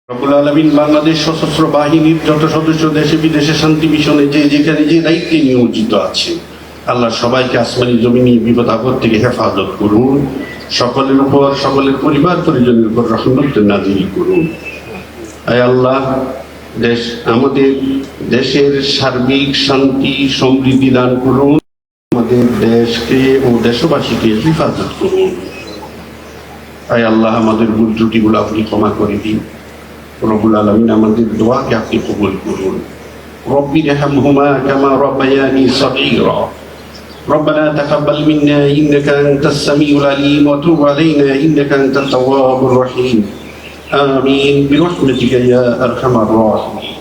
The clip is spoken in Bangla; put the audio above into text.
রব্বুল আলামিন বাংলাদেশ সশস্ত্র বাহিনীর যত সদস্য দেশে বিদেশে শান্তি মিশনে যে যেখানে যে দায়িত্বে নিয়োজিত আছে, আল্লাহ সবাইকে আসমানি জমিনি বিপদ আপদ থেকে হেফাজত করুন। সকলের উপর, সকলের পরিবার পরিজনের উপর রহমত নাযিল করুন। আয় আল্লাহ, আমাদের দেশের সার্বিক শান্তি সমৃদ্ধি দান করুন। আমাদের দেশকে ও দেশবাসীকে হেফাজত করুন। আয় আল্লাহ, আমাদের ভুল ত্রুটিগুলো আপনি ক্ষমা করে দিন। রব্বুল আলামিন আমাদের দোয়াকে আপনি কবুল করুন। রব্বি রহমহুমা কামা রব্বায়ানি সগীরা। ربنا تقبل منا إنك أنت السميع العليم وتب علينا إنك أنت التواب الرحيم. آمين برحمتك يا أرحم الراحمين.